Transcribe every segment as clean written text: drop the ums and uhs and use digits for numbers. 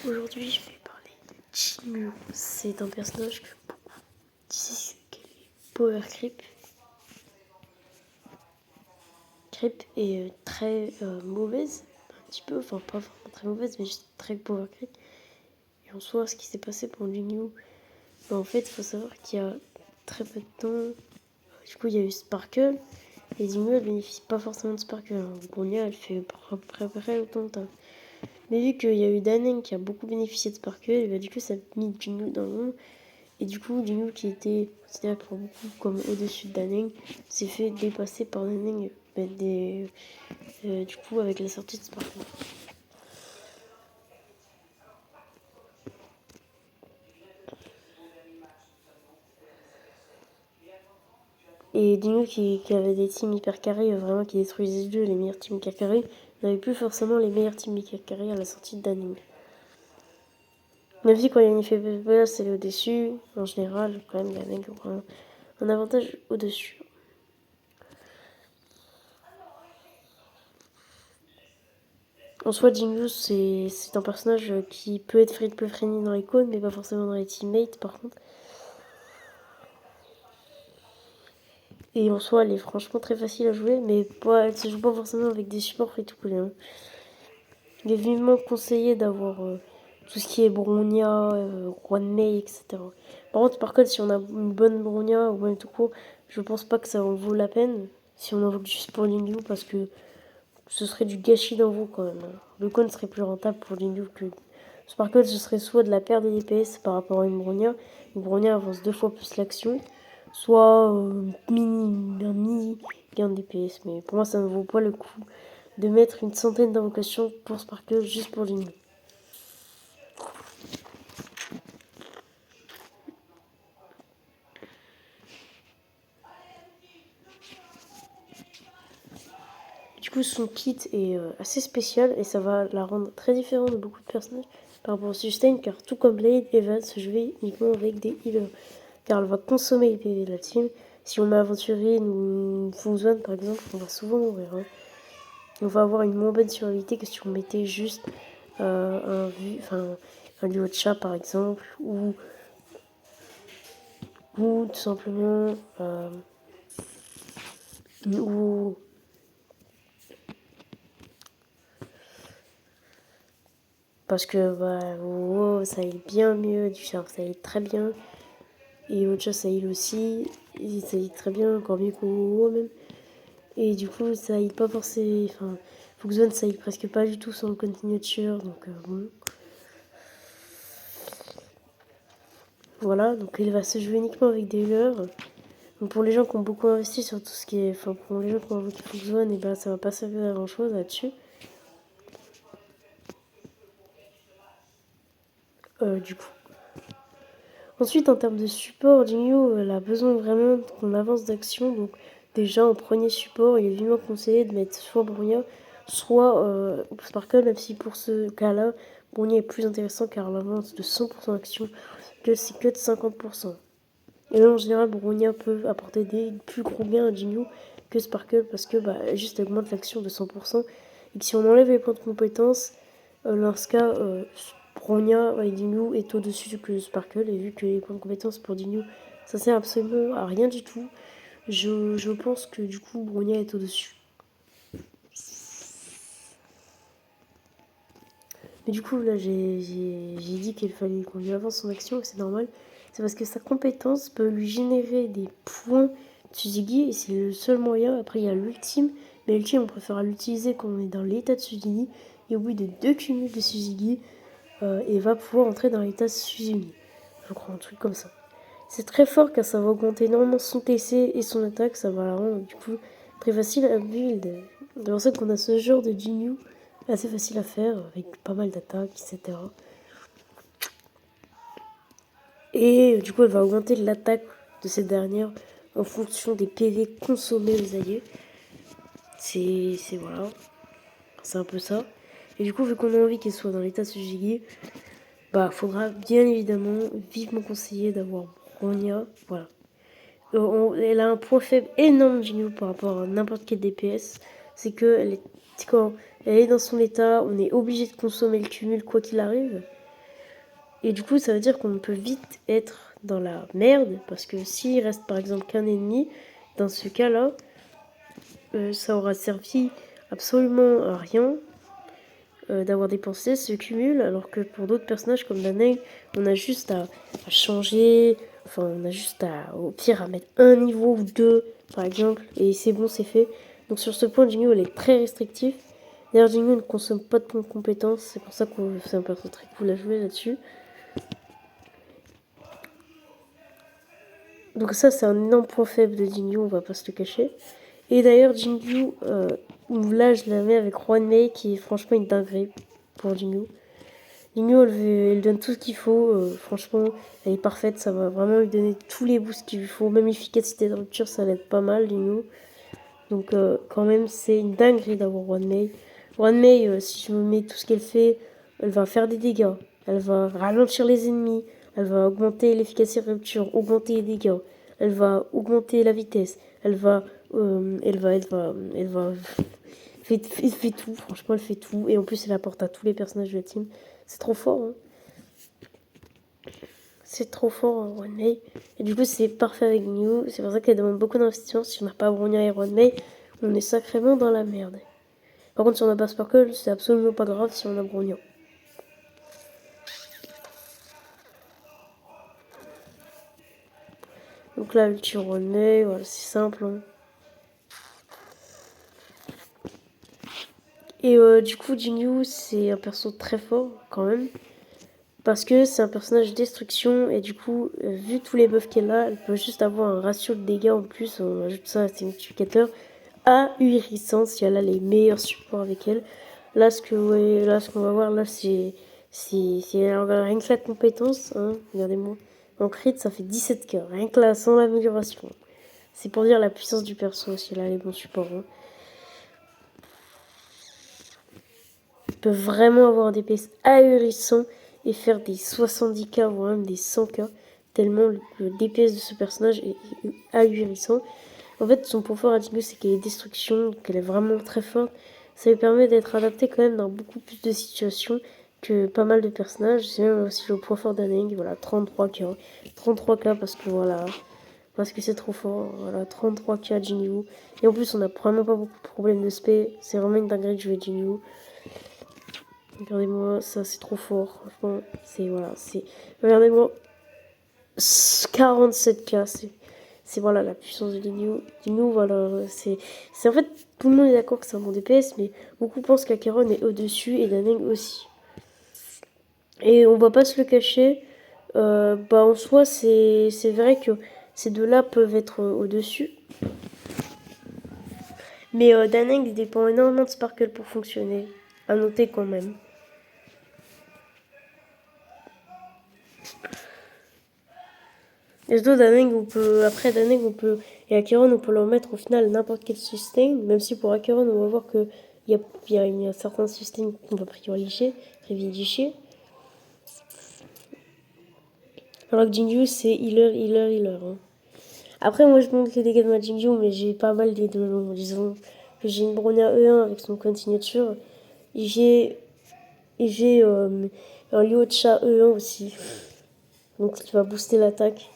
Aujourd'hui, je vais parler de Jinyu. C'est un personnage que beaucoup disent qu'elle est power creep. Creep est très mauvaise, un petit peu, enfin pas vraiment très mauvaise, mais juste très power creep. Et en soi, ce qui s'est passé pour Jinyu, en fait, il faut savoir qu'il y a très peu de temps, du coup, il y a eu Sparkle. Et Jinyu, elle bénéficie pas forcément de Sparkle. Bronya, elle fait à peu près autant de temps. Mais vu qu'il y a eu Daneng qui a beaucoup bénéficié de Sparkle, et bah, du coup, ça a mis Jinyu dans le monde. Et du coup, Jinyu, qui était considéré pour beaucoup comme au-dessus de Daneng, s'est fait dépasser par Daneng du coup, avec la sortie de Sparkle. Et Jinyu qui avait des teams hyper carrés, vraiment qui détruisaient le jeu, les meilleurs teams hyper carrés, n'avait plus forcément les meilleurs teams hyper carrés à la sortie de Daneng. Même si quand il y a un effet buzz, c'est au-dessus, en général, quand même, Daneng aura un avantage au-dessus. En soi, Jinyu, c'est un personnage qui peut être free-to-play friendly dans les cônes, mais pas forcément dans les teammates, par contre. Et en soi, elle est franchement très facile à jouer, mais elle se joue pas forcément avec des supports free-to-play. Hein. Il est vivement conseillé d'avoir tout ce qui est Bronya, Mei, etc. Par contre, si on a une bonne Bronya ou même tout court, je pense pas que ça en vaut la peine si on invoque juste pour Jinyu, parce que ce serait du gâchis d'envoi quand même. Le con serait plus rentable pour Jinyu que Sparkle. Ce serait soit de la perte des DPS par rapport à une Bronya avance 2 fois plus l'action, soit un mini gain de DPS. Mais pour moi, ça ne vaut pas le coup de mettre une centaine d'invocations pour Sparkle juste pour Jinyu. Du coup, son kit est assez spécial et ça va la rendre très différente de beaucoup de personnages par rapport au sustain, car tout comme Blade, Eva se jouer uniquement avec des healers, car elle va consommer les PV de la team. Si on met Aventurine ou Fuzwan par exemple, on va souvent mourir. Hein. On va avoir une moins bonne survivabilité que si on mettait juste un duo de chat par exemple, ou tout simplement ou parce que ça aille bien mieux, du char ça aille très bien. Et autre chose, ça heal aussi. Et ça heal très bien, encore mieux qu'au même. Et du coup, ça heal pas forcément. Enfin, Fuxon, ça heal presque pas du tout sans le continuature. Donc, bon. Voilà, donc il va se jouer uniquement avec des healers. Donc, pour les gens qui ont beaucoup investi sur tout ce qui est. Enfin, pour les gens qui ont invoqué Fuxon, et ben ça va pas servir à grand chose là-dessus. Du coup. Ensuite, en termes de support, Jinyu, elle a besoin vraiment qu'on avance d'action. Donc, déjà, en premier support, il est vivement conseillé de mettre soit Bronya, soit Sparkle, même si pour ce cas-là, Bronya est plus intéressant car elle avance de 100% d'action que c'est que de 50%. Et là, en général, Bronya peut apporter des plus gros gains à Jinyu que Sparkle parce que juste elle augmente l'action de 100%. Et que si on enlève les points de compétence, dans ce cas, Bronya et Jinyu est au-dessus que Sparkle. Et vu que les points de compétence pour Jinyu, ça sert absolument à rien du tout, je pense que du coup, Bronya est au-dessus. Mais du coup, là, j'ai dit qu'il fallait qu'on lui avance son action, et c'est normal. C'est parce que sa compétence peut lui générer des points Tsuzugi, et c'est le seul moyen. Après, il y a l'ultime, mais l'ultime, on préfère l'utiliser quand on est dans l'état de Tsuzugi. Et au bout de 2 cumuls de Tsuzugi, il va pouvoir entrer dans l'état Tsuzugi. Je crois, un truc comme ça. C'est très fort car ça va augmenter énormément son TC et son attaque. Ça va la rendre, du coup, très facile à build. C'est pour ça qu'on a ce genre de Jinyu assez facile à faire, avec pas mal d'attaques, etc. Et du coup, elle va augmenter l'attaque de cette dernière en fonction des PV consommés aux alliés. C'est voilà, c'est un peu ça. Et du coup, vu qu'on a envie qu'elle soit dans l'état Tsuzugi, faudra bien évidemment vivement conseiller d'avoir Bronya. Voilà. Elle a un point faible énorme, Jinyu, par rapport à n'importe quel DPS. C'est que quand elle est dans son état, on est obligé de consommer le cumul quoi qu'il arrive. Et du coup, ça veut dire qu'on peut vite être dans la merde, parce que s'il reste par exemple qu'un ennemi, dans ce cas-là, ça aura servi absolument à rien d'avoir dépensé ce cumul, alors que pour d'autres personnages comme Daneng, on a juste à changer, enfin on a juste à, au pire, à mettre un niveau ou deux, par exemple, et c'est bon, c'est fait. Donc sur ce point, Jingu, elle est très restrictif. D'ailleurs, Jingu ne consomme pas de points de compétences, c'est pour ça que c'est un perso très cool à jouer là-dessus. Donc ça, c'est un énorme point faible de Jingu, on va pas se le cacher. Et d'ailleurs, Jingu, là, je la mets avec Juan Mei, qui est franchement une dinguerie pour Jingu. Jingu, elle donne tout ce qu'il faut. Franchement, elle est parfaite. Ça va vraiment lui donner tous les boosts qu'il lui faut. Même l'efficacité de rupture, ça l'aide pas mal, Jingu. Donc, quand même, c'est une dinguerie d'avoir Juan Mei. Juan Mei, si je me mets tout ce qu'elle fait, elle va faire des dégâts. Elle va ralentir les ennemis. Elle va augmenter l'efficacité de rupture, augmenter les dégâts. Elle va augmenter la vitesse. Elle va, fait tout. Franchement, elle fait tout. Et en plus, elle apporte à tous les personnages de la team. C'est trop fort, hein. C'est trop fort, One May. Et du coup, c'est parfait avec New. C'est pour ça qu'elle demande beaucoup d'investissement. Si on n'a pas Bronya et One May, on est sacrément dans la merde. Par contre, si on n'a pas Sparkle, c'est absolument pas grave si on a Bronya. Donc là, ulti One May, voilà, c'est simple, hein. Et du coup, Jinyu, c'est un perso très fort, quand même. Parce que c'est un personnage de destruction, et du coup, vu tous les buffs qu'elle a, elle peut juste avoir un ratio de dégâts en plus, on ajoute ça à ses multiplicateurs, ahurissant si elle a les meilleurs supports avec elle. Là, ce qu'on va voir, là, c'est rien que la compétence, hein, regardez-moi. En crit, ça fait 17k, rien que là, sans l'amélioration. C'est pour dire la puissance du perso, si elle a les bons supports, hein. Elle peut vraiment avoir un DPS ahurissant et faire des 70k, voire même des 100k, tellement le DPS de ce personnage est ahurissant. En fait, son point fort à Jingu, c'est qu'elle est destruction, qu'elle est vraiment très forte. Ça lui permet d'être adapté quand même dans beaucoup plus de situations que pas mal de personnages. C'est même aussi le point fort d'Aneng, voilà, 33k. 33k parce que voilà, parce que c'est trop fort, voilà, 33k à Jingu. Et en plus, on n'a vraiment pas beaucoup de problèmes de spé. C'est vraiment une dinguerie de jouer Jingu. Regardez-moi, ça c'est trop fort. Franchement, c'est voilà, c'est. Regardez-moi, 47k, c'est voilà la puissance de Jinyu. Jinyu, voilà, c'est en fait tout le monde est d'accord que c'est un bon DPS, mais beaucoup pensent qu'Acheron est au-dessus et Daneng aussi. Et on va pas se le cacher, bah en soi c'est vrai que ces deux-là peuvent être au-dessus. Mais Daneng dépend énormément de Sparkle pour fonctionner. À noter quand même. Et surtout, après Daneng, et Acheron, on peut leur mettre au final n'importe quel sustain, même si pour Acheron, on va voir qu'il y a un certain sustain qu'on va privilégier. Alors que Jinju, c'est healer, hein. Après, moi, je monte les dégâts de ma Jinju, mais j'ai pas mal des deux longs. Disons que j'ai une Bronya E1 avec son code signature, et j'ai un Lyocha E1 aussi, donc qui va booster l'attaque.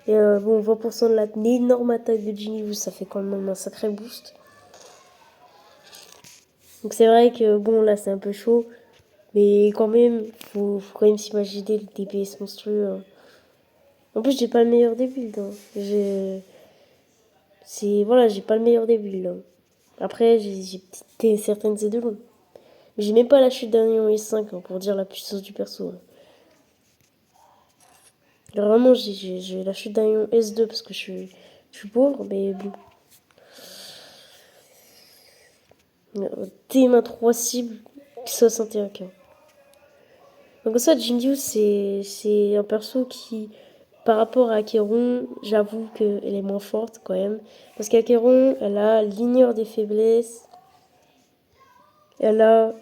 Et bon, 20% de l'énorme attaque de Jinju, ça fait quand même un sacré boost. Donc c'est vrai que bon, là c'est un peu chaud, mais quand même, faut quand même s'imaginer le DPS monstrueux, hein. En plus, j'ai pas le meilleur des builds, hein. J'ai pas le meilleur des builds, hein. Après, j'ai certaines Z2 longs. Mais j'ai même pas la chute d'un Ion S5, hein, pour dire la puissance du perso, hein. Vraiment, j'ai la chute d'un Ion S2 parce que je suis pauvre, mais bon. T-main 3 cibles, 61k. Donc ça, Jinju, c'est un perso qui, par rapport à Acheron, j'avoue qu'elle est moins forte quand même. Parce qu'Acheron, elle l'ignore des faiblesses. Elle a,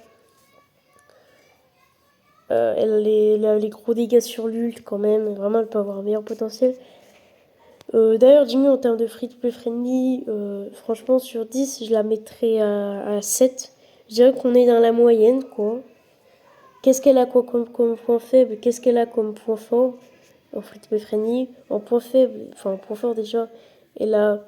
elle a les gros dégâts sur l'ult quand même. Vraiment, elle peut avoir un meilleur potentiel. D'ailleurs, Jinju, en termes de free-to-play friendly, franchement, sur 10, je la mettrais à 7. Je dirais qu'on est dans la moyenne, quoi. Qu'est-ce qu'elle a comme point faible, qu'est-ce qu'elle a comme point fort en Free-to-Play Friendly. En point faible, enfin en point fort déjà, elle a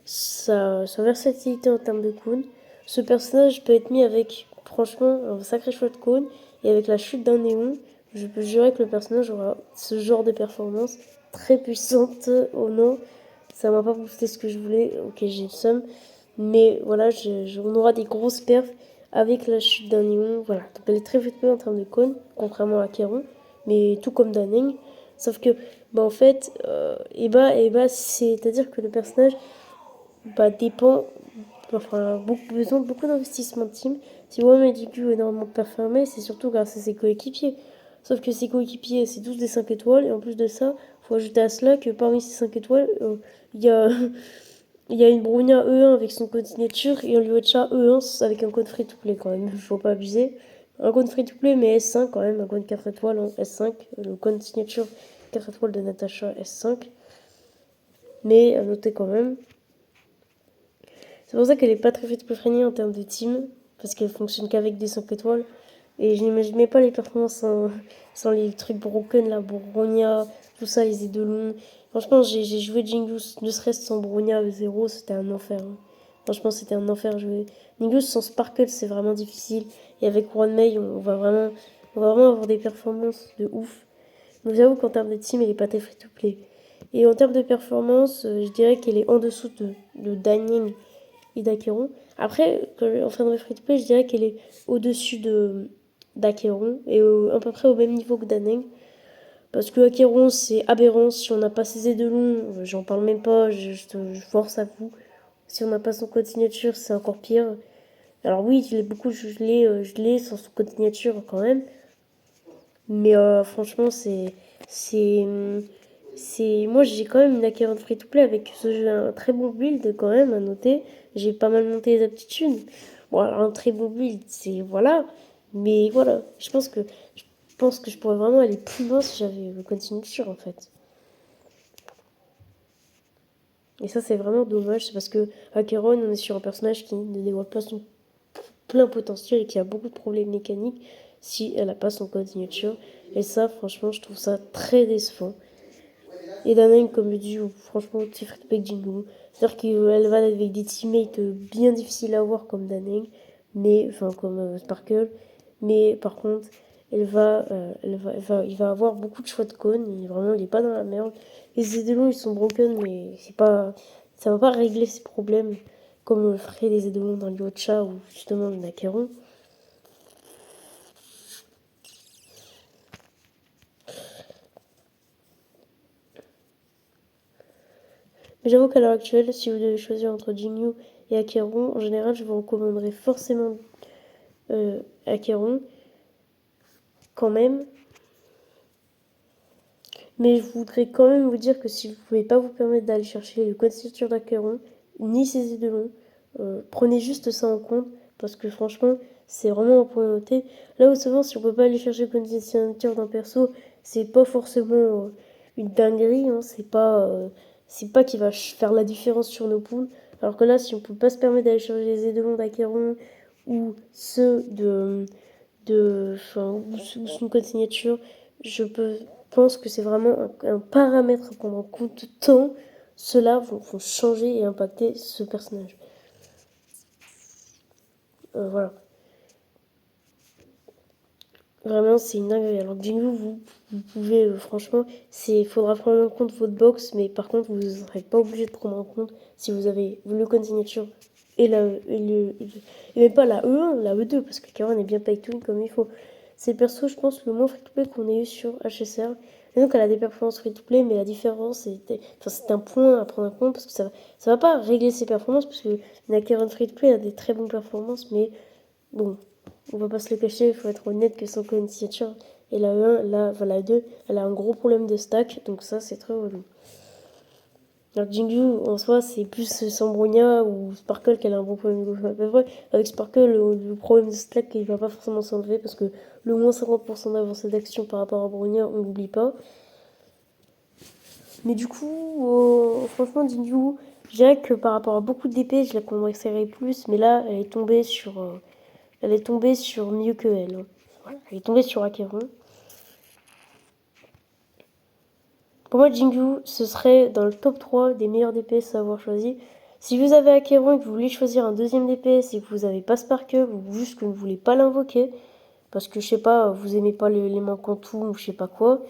sa versatilité en termes de cône. Ce personnage peut être mis avec, franchement, un sacré choix de cône. Et avec la chute d'un néon, je peux jurer que le personnage aura ce genre de performance très puissante. Oh non, ça m'a pas boosté ce que je voulais. Ok, j'ai le seum. Mais voilà, on aura des grosses perfs avec la chute d'un néon. Voilà, donc elle est très fluide en termes de cône, contrairement à Kéron, mais tout comme Daneng. Sauf que, bah en fait, c'est-à-dire que le personnage dépend, enfin, besoin de beaucoup d'investissement de team. Si Wam et DQ énormément performé, c'est surtout grâce à ses coéquipiers. Sauf que ses coéquipiers, c'est tous des 5 étoiles, et en plus de ça, faut ajouter à cela que parmi ces 5 étoiles, il y a il y a une Bronya E1 avec son code signature et un Luocha E1 avec un code free-to-play quand même, faut pas abuser. Un code free-to-play mais S5 quand même, un code 4 étoiles en S5, le code signature 4 étoiles de Natacha S5. Mais à noter quand même. C'est pour ça qu'elle est pas très free-to-play friendly en termes de team, parce qu'elle fonctionne qu'avec des 5 étoiles. Et je n'imaginais pas les performances sans les trucs broken, la Bronya, tout ça, les Edelon. Franchement, j'ai joué Jingus, ne serait-ce sans Bronya 0, c'était un enfer. Hein. Franchement, c'était un enfer jouer. Jingus sans Sparkle, c'est vraiment difficile. Et avec One May, on va vraiment avoir des performances de ouf. Donc j'avoue qu'en termes de team, elle est pas très free-to-play. Et en termes de performance, je dirais qu'elle est en dessous de Danning et d'Aqueron. Après, en fin de free-to-play, je dirais qu'elle est au-dessus d'Aqueron et à peu près au même niveau que Daneng. Parce que Aqueron, c'est aberrant. Si on n'a pas ses aides de long, j'en parle même pas, je force à vous. Si on n'a pas son code signature, c'est encore pire. Alors oui, je l'ai sans son code signature quand même. Mais franchement, c'est, moi j'ai quand même une acquérante free-to-play avec ce jeu, un très bon build quand même à noter. J'ai pas mal monté les aptitudes. Bon, alors un très bon build, c'est voilà. Mais voilà, je pense que je pourrais vraiment aller plus loin si j'avais le code signature en fait. Et ça, c'est vraiment dommage, c'est parce que Acheron, on est sur un personnage qui ne dévoile pas son plein potentiel et qui a beaucoup de problèmes mécaniques si elle n'a pas son code signature. Et ça, franchement, je trouve ça très décevant. Et Danang, comme je dis, franchement, c'est free avec Jingu. C'est-à-dire qu'elle va avec des teammates bien difficiles à voir comme Danang, mais, enfin, comme Sparkle. Mais par contre, il va avoir beaucoup de choix de cône. Et vraiment, il est pas dans la merde. Les Edelons, ils sont broken, mais c'est pas, ça va pas régler ses problèmes comme le ferait les Edelons dans Lyocha ou justement le Nakeron. Mais j'avoue qu'à l'heure actuelle, si vous devez choisir entre Jinyu et Acheron, en général, je vous recommanderais forcément Acheron, quand même. Mais je voudrais quand même vous dire que si vous ne pouvez pas vous permettre d'aller chercher le code signature d'Acheron, ni ses Edelons, prenez juste ça en compte, parce que franchement, c'est vraiment un point noté. Là où souvent, si on peut pas aller chercher le code signature d'un perso, c'est pas forcément une dinguerie, hein, c'est pas qui va faire la différence sur nos poules. Alors que là, si on peut pas se permettre d'aller chercher les Edelons d'Acheron ou ceux ou son code signature, pense que c'est vraiment un paramètre à prendre en compte tant ceux-là vont changer et impacter ce personnage. Voilà. Vraiment, c'est une dinguerie. Alors que Jingu, vous pouvez, franchement, il faudra prendre en compte votre box, mais par contre, vous ne serez pas obligé de prendre en compte si vous avez le code signature et même pas la E1, la E2, parce que Karen est bien pay to win comme il faut. C'est le perso, je pense, le moins free-to-play qu'on ait eu sur HSR. Et donc, elle a des performances free-to-play, mais la différence, c'est un point à prendre en compte, parce que ça va pas régler ses performances, parce que la Karen free-to-play a des très bonnes performances, mais bon, on va pas se le cacher, il faut être honnête que son code signature et la E1, la 2, elle a un gros problème de stack, donc ça, c'est très relou. Alors Jingu, en soi, c'est plus Sambronia ou Sparkle qu'elle a un bon problème de à peu près. Avec Sparkle, le problème de stack, il va pas forcément s'enlever parce que le moins 50% d'avancée d'action par rapport à Bronia, on l'oublie pas. Mais du coup, franchement, Jinju, je dirais que par rapport à beaucoup d'épées, je la commencerais plus, mais là, elle est tombée sur mieux que elle. Voilà, elle est tombée sur Acheron. Pour moi, Jingu, ce serait dans le top 3 des meilleurs DPS à avoir choisi. Si vous avez Acheron et que vous voulez choisir un deuxième DPS et que vous n'avez pas Sparkle, ou juste que vous ne voulez pas l'invoquer, parce que je sais pas, vous aimez pas l'élément Quantum ou je sais pas quoi,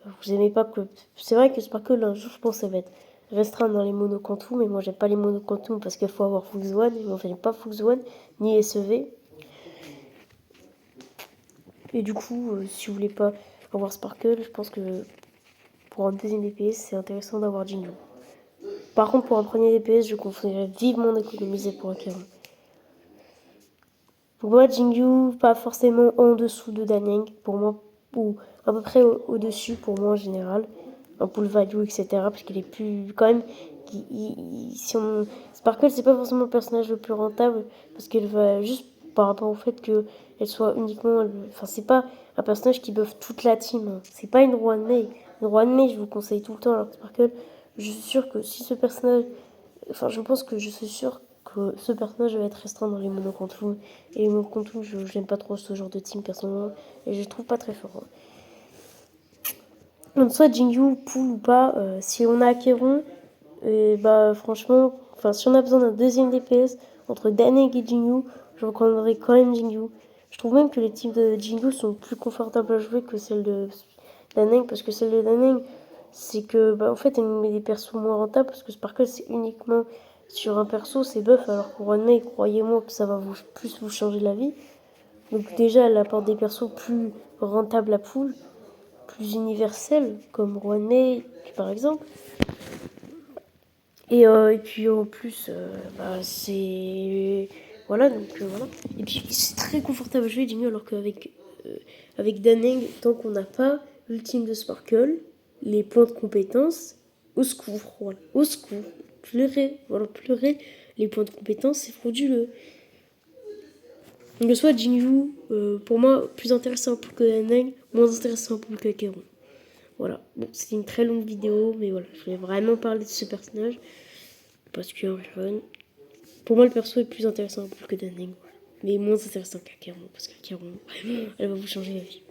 vous aimez pas que. C'est vrai que Sparkle, un jour, je pense, ça va être restreint dans les mono Quantum, mais moi, j'aime pas les mono Quantum parce qu'il faut avoir Fox One, et moi, j'aime pas Fox One, ni SEV. Et du coup, si vous voulez pas avoir Sparkle, je pense que pour un deuxième DPS, c'est intéressant d'avoir Jingu. Par contre, pour un premier DPS, je conseillerais vivement d'économiser pour Acheron. Pour moi, Jingu, pas forcément en dessous de Daneng, pour moi, ou à peu près au-dessus, pour moi en général. En pull value, etc. Parce qu'il est plus. Quand même. Si on... Sparkle, c'est pas forcément le personnage le plus rentable, parce qu'elle va juste par rapport au fait qu'elle soit uniquement. Enfin, c'est pas un personnage qui buff toute la team. Hein. C'est pas une Rouen Mei. Une Rouen Mei, je vous conseille tout le temps, alors que Sparkle, je suis sûre que si ce personnage. Enfin, je pense que je suis sûre que ce personnage va être restreint dans les monocontours. Et les monocontours, je n'aime pas trop ce genre de team personnellement. Et je le trouve pas très fort. Hein. Donc, soit Jingu, pull ou pas, si on a Acheron, et bah franchement, si on a besoin d'un deuxième DPS entre Daneng et Jingu, je recommanderais quand même Jingu. Je trouve même que les teams de Jingu sont plus confortables à jouer que celles de Daneng, parce que celle de Daneng, c'est que en fait elle nous met des persos moins rentables, parce que Sparkle c'est uniquement sur un perso, c'est buff, alors que One May, croyez-moi que ça va plus vous changer la vie. Donc déjà elle apporte des persos plus rentables à pool, plus universels, comme One May par exemple. Et puis en plus, c'est. Voilà, donc voilà. Et puis c'est très confortable à jouer, Jingle, alors qu'avec avec Daneng, tant qu'on n'a pas l'ultime de Sparkle, les points de compétence, au secours, voilà, au secours. Pleurer, les points de compétence, c'est frauduleux. Donc soit Jinju, pour moi, plus intéressant pour que Daneng, moins intéressant pour que Acheron. Voilà, bon, c'était une très longue vidéo, mais voilà, je voulais vraiment parler de ce personnage. Parce que pour moi, le perso est plus intéressant que Daneng. Voilà. Mais moins intéressant qu'Acheron. Parce qu'Acheron, elle va vous changer la vie.